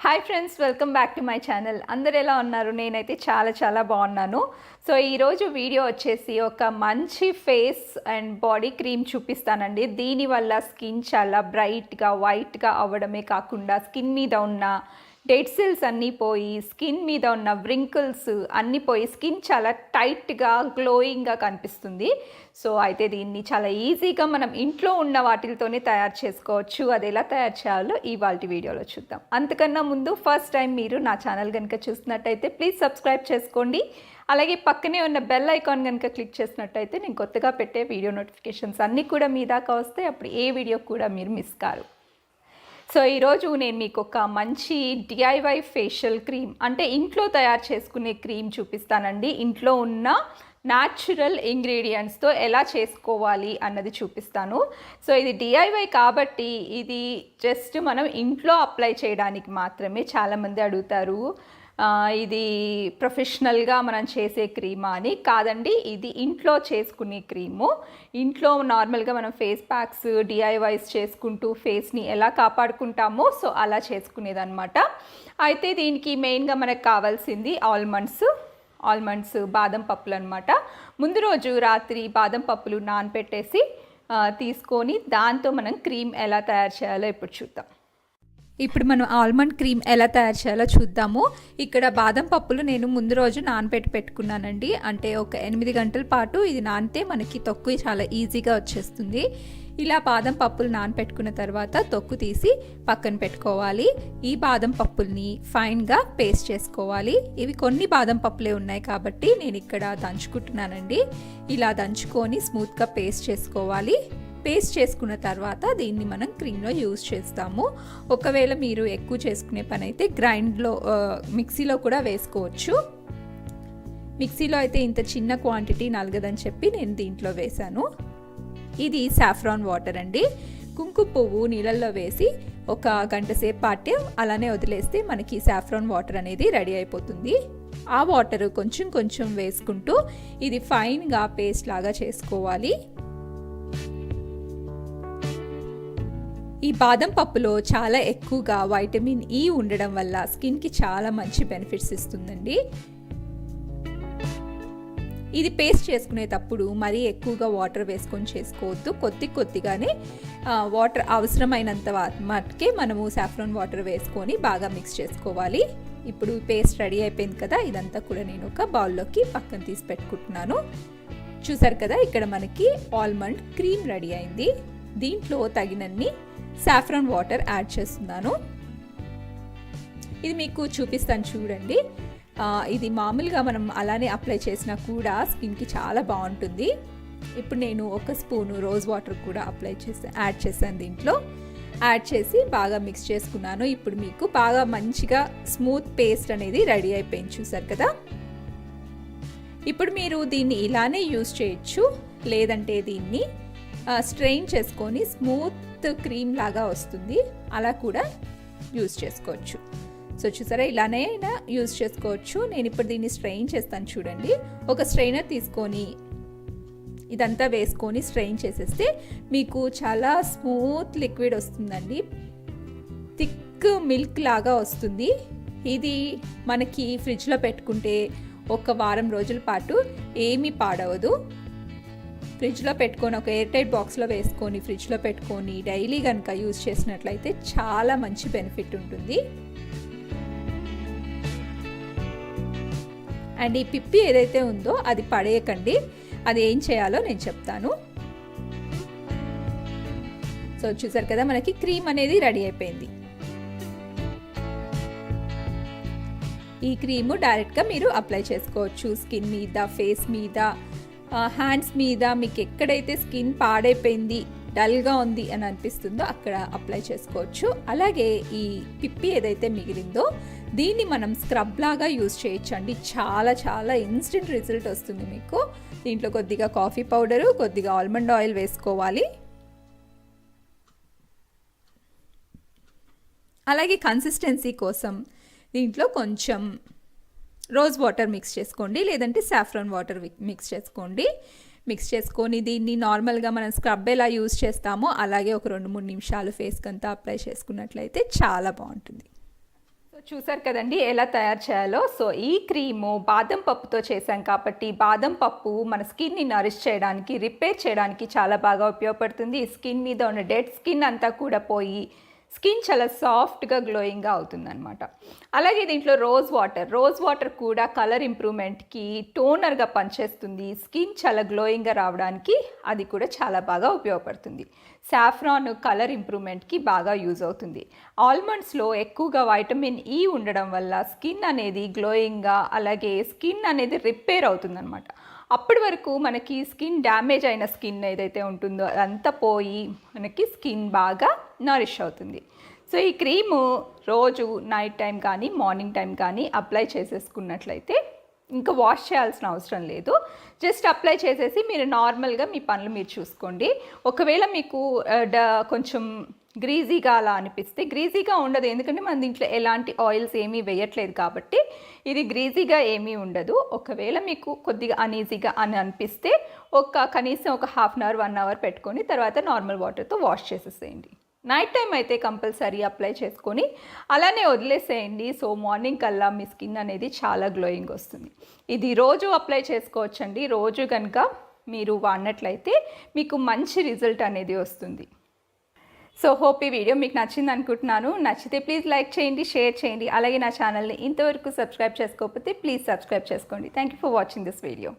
Hi friends, welcome back to my channel. అందరు ఎలా ఉన్నారు? నేనైతే చాలా బాగున్నాను. సో ఈరోజు వీడియో వచ్చేసి ఒక మంచి ఫేస్ అండ్ బాడీ క్రీమ్ చూపిస్తానండి. దీనివల్ల స్కిన్ చాలా బ్రైట్గా వైట్గా అవ్వడమే కాకుండా స్కిన్ మీద ఉన్న డెడ్ సెల్స్ అన్నీ పోయి స్కిన్ మీద ఉన్న వ్రింకిల్స్ అన్నీ పోయి స్కిన్ చాలా టైట్గా గ్లోయింగ్గా కనిపిస్తుంది. సో అయితే దీన్ని చాలా ఈజీగా మనం ఇంట్లో ఉన్న వాటితోనే తయారు చేసుకోవచ్చు. అది ఎలా తయారు చేయాలో ఇవాళ వీడియోలో చూద్దాం. అంతకన్నా ముందు ఫస్ట్ టైం మీరు నా ఛానల్ కనుక చూసినట్టయితే ప్లీజ్ సబ్స్క్రైబ్ చేసుకోండి. అలాగే పక్కనే ఉన్న బెల్ ఐకాన్ కనుక క్లిక్ చేసినట్టయితే నేను కొత్తగా పెట్టే వీడియో నోటిఫికేషన్స్ అన్నీ కూడా మీ దాకా వస్తాయి. అప్పుడు ఏ వీడియో కూడా మీరు మిస్ కారు. సో ఈరోజు నేను మీకు ఒక మంచి డిఐవై ఫేషియల్ క్రీమ్ అంటే ఇంట్లో తయారు చేసుకునే క్రీమ్ చూపిస్తానండి. ఇంట్లో ఉన్న న్యాచురల్ ఇంగ్రీడియంట్స్తో ఎలా చేసుకోవాలి అన్నది చూపిస్తాను. సో ఇది డిఐవై కాబట్టి ఇది జస్ట్ మనం ఇంట్లో అప్లై చేయడానికి మాత్రమే. చాలామంది అడుగుతారు ఇది ప్రొఫెషనల్గా మనం చేసే క్రీమా అని. కాదండి, ఇది ఇంట్లో చేసుకునే క్రీము. ఇంట్లో నార్మల్గా మనం ఫేస్ ప్యాక్స్ డిఐవైస్ చేసుకుంటూ ఫేస్ని ఎలా కాపాడుకుంటామో సో అలా చేసుకునేదన్నమాట. అయితే దీనికి మెయిన్గా మనకు కావాల్సింది ఆల్మండ్స్ బాదం పప్పులు అనమాట. ముందు రోజు రాత్రి బాదం పప్పులు నానపెట్టేసి తీసుకొని దాంతో మనం క్రీమ్ ఎలా తయారు చేయాలో ఇప్పుడు చూద్దాం. ఇప్పుడు మనం ఆల్మండ్ క్రీమ్ ఎలా తయారు చేయాలో చూద్దాము. ఇక్కడ బాదం పప్పులు నేను ముందు రోజు పెట్టుకున్నానండి. అంటే ఒక 8 గంటల పాటు ఇది నానితే మనకి తొక్కు చాలా ఈజీగా వచ్చేస్తుంది. ఇలా బాదం పప్పులు నానపెట్టుకున్న తర్వాత తొక్కు తీసి పక్కన పెట్టుకోవాలి. ఈ బాదం పప్పుల్ని ఫైన్గా పేస్ట్ చేసుకోవాలి. ఇవి కొన్ని బాదం పప్పులే ఉన్నాయి కాబట్టి నేను ఇక్కడ దంచుకుంటున్నానండి. ఇలా దంచుకొని స్మూత్గా పేస్ట్ చేసుకోవాలి. పేస్ట్ చేసుకున్న తర్వాత దీన్ని మనం క్రీమ్లో యూజ్ చేస్తాము. ఒకవేళ మీరు ఎక్కువ చేసుకునే పని అయితే మిక్సీలో కూడా వేసుకోవచ్చు. మిక్సీలో అయితే ఇంత చిన్న క్వాంటిటీ నలగదని చెప్పి నేను దీంట్లో వేశాను. ఇది సాఫ్రాన్ వాటర్ అండి. కుంకుమ పువ్వు నీళ్ళల్లో వేసి ఒక గంట సేపు పాటే అలానే వదిలేస్తే మనకి సాఫ్రాన్ వాటర్ అనేది రెడీ అయిపోతుంది. ఆ వాటర్ కొంచెం వేసుకుంటూ ఇది ఫైన్గా పేస్ట్ లాగా చేసుకోవాలి. ఈ బాదం పప్పులో చాలా ఎక్కువగా వైటమిన్ ఈ ఉండడం వల్ల స్కిన్కి చాలా మంచి బెనిఫిట్స్ ఇస్తుందండి. ఇది పేస్ట్ చేసుకునేటప్పుడు మరీ ఎక్కువగా వాటర్ వేసుకొని చేసుకోవద్దు. కొద్దిగానే వాటర్ అవసరమైనంత మటుకే మనము సాఫ్రాన్ వాటర్ వేసుకొని బాగా మిక్స్ చేసుకోవాలి. ఇప్పుడు పేస్ట్ రెడీ అయిపోయింది కదా, ఇదంతా కూడా నేను ఒక బౌల్లోకి పక్కన తీసి పెట్టుకుంటున్నాను. చూసారు కదా, ఇక్కడ మనకి ఆల్మండ్ క్రీమ్ రెడీ అయింది. దీంట్లో తగినన్ని సాఫ్రాన్ వాటర్ యాడ్ చేస్తున్నాను. ఇది మీకు చూపిస్తాను చూడండి. ఇది మామూలుగా మనం అలానే అప్లై చేసినా కూడా స్కిన్కి చాలా బాగుంటుంది. ఇప్పుడు నేను ఒక స్పూను రోజ్ వాటర్ కూడా యాడ్ చేశాను. దీంట్లో యాడ్ చేసి బాగా మిక్స్ చేసుకున్నాను. ఇప్పుడు మీకు బాగా మంచిగా స్మూత్ పేస్ట్ అనేది రెడీ అయిపోయింది. చూసారు కదా. ఇప్పుడు మీరు దీన్ని ఇలానే యూజ్ చేయొచ్చు, లేదంటే దీన్ని స్ట్రెయిన్ చేసుకొని స్మూత్ క్రీమ్ లాగా వస్తుంది, అలా కూడా యూజ్ చేసుకోవచ్చు. సో చూసారా, ఇలానే యూజ్ చేసుకోవచ్చు. నేను ఇప్పుడు దీన్ని స్ట్రెయిన్ చేస్తాను చూడండి. ఒక స్ట్రెయినర్ తీసుకొని ఇదంతా వేసుకొని స్ట్రెయిన్ చేసేస్తే మీకు చాలా స్మూత్ లిక్విడ్ వస్తుందండి. థిక్ మిల్క్ లాగా వస్తుంది. ఇది మనకి ఫ్రిడ్జ్లో పెట్టుకుంటే ఒక వారం రోజుల పాటు ఏమీ పాడవదు. ఫ్రిడ్జ్లో పెట్టుకొని ఒక ఎయిర్ టైట్ బాక్స్లో వేసుకొని ఫ్రిడ్జ్లో పెట్టుకొని డైలీ కనుక యూజ్ చేసినట్లయితే చాలా మంచి బెనిఫిట్ ఉంటుంది. అండ్ ఈ పిప్పి ఏదైతే ఉందో అది పడేయకండి. అది ఏం చేయాలో నేను చెప్తాను. సో చూసారు కదా, మనకి క్రీమ్ అనేది రెడీ అయిపోయింది. ఈ క్రీము డైరెక్ట్గా మీరు అప్లై చేసుకోవచ్చు స్కిన్ మీద, ఫేస్ మీద, హ్యాండ్స్ మీద. మీకు ఎక్కడైతే స్కిన్ పాడైపోయింది, డల్గా ఉంది అని అనిపిస్తుందో అక్కడ అప్లై చేసుకోవచ్చు. అలాగే ఈ పిప్పి ఏదైతే మిగిలిందో దీన్ని మనం స్క్రబ్ లాగా యూజ్ చేయొచ్చండి. చాలా ఇన్స్టెంట్ రిజల్ట్ వస్తుంది మీకు. దీంట్లో కొద్దిగా కాఫీ పౌడరు, కొద్దిగా ఆల్మండ్ ఆయిల్ వేసుకోవాలి. అలాగే కన్సిస్టెన్సీ కోసం దీంట్లో కొంచెం రోజ్ వాటర్ మిక్స్ చేసుకోండి, లేదంటే సాఫ్రాన్ వాటర్ మిక్స్ చేసుకోండి. మిక్స్ చేసుకొని దీన్ని నార్మల్గా మనం స్క్రబ్ ఎలా యూజ్ చేస్తామో అలాగే ఒక 2-3 నిమిషాలు ఫేస్కి అంతా అప్లై చేసుకున్నట్లయితే చాలా బాగుంటుంది. సో చూసారు కదండి ఎలా తయారు చేయాలో. సో ఈ క్రీము బాదం పప్పుతో చేసాం కాబట్టి బాదం పప్పు మన స్కిన్ని నరిష్ చేయడానికి, రిపేర్ చేయడానికి చాలా బాగా ఉపయోగపడుతుంది. స్కిన్ మీద ఉన్న డెడ్ స్కిన్ అంతా కూడా పోయి స్కిన్ చాలా సాఫ్ట్గా గ్లోయింగ్గా అవుతుందన్నమాట. అలాగే దీంట్లో రోజ్ వాటర్ కూడా కలర్ ఇంప్రూవ్మెంట్కి టోనర్గా పనిచేస్తుంది. స్కిన్ చాలా గ్లోయింగ్గా రావడానికి అది కూడా చాలా బాగా ఉపయోగపడుతుంది. సాఫ్రాన్ కలర్ ఇంప్రూవ్మెంట్కి బాగా యూజ్ అవుతుంది. ఆల్మండ్స్లో ఎక్కువగా వైటమిన్ ఈ ఉండడం వల్ల స్కిన్ అనేది గ్లోయింగ్గా, అలాగే స్కిన్ అనేది రిపేర్ అవుతుందన్నమాట. అప్పటి వరకు మనకి స్కిన్ డ్యామేజ్ అయిన స్కిన్ ఏదైతే ఉంటుందో అదంతా పోయి మనకి స్కిన్ బాగా నరిష్ అవుతుంది. సో ఈ క్రీము రోజు నైట్ టైం కానీ మార్నింగ్ టైం కానీ అప్లై చేసేసుకున్నట్లయితే ఇంకా వాష్ చేయాల్సిన అవసరం లేదు. జస్ట్ అప్లై చేసేసి మీరు నార్మల్గా మీ పనులు మీరు చూసుకోండి. ఒకవేళ మీకు కొంచెం గ్రీజీగా అలా అనిపిస్తే, గ్రీజీగా ఉండదు ఎందుకంటే మన దీంట్లో ఎలాంటి ఆయిల్స్ ఏమీ వేయట్లేదు కాబట్టి ఇది గ్రీజీగా ఏమీ ఉండదు. ఒకవేళ మీకు కొద్దిగా అనీజీగా అని అనిపిస్తే కనీసం ఒక హాఫ్ అన్ అవర్ 1 అవర్ పెట్టుకొని తర్వాత నార్మల్ వాటర్తో వాష్ చేసేసేయండి. నైట్ టైం అయితే కంపల్సరీ అప్లై చేసుకొని అలానే వదిలేసేయండి. సో మార్నింగ్ కల్లా మీ స్కిన్ అనేది చాలా గ్లోయింగ్ వస్తుంది. ఇది రోజు అప్లై చేసుకోవచ్చండి. రోజు కనుక మీరు వాడినట్లయితే మీకు మంచి రిజల్ట్ అనేది వస్తుంది. సో హోప్ ఈ వీడియో మీకు నచ్చింది అనుకుంటున్నాను. నచ్చితే ప్లీజ్ లైక్ చేయండి, షేర్ చేయండి. అలాగే నా ఛానల్ని ఇంతవరకు సబ్స్క్రైబ్ చేసుకోకపోతే ప్లీజ్ సబ్స్క్రైబ్ చేసుకోండి. Thank you for watching this video.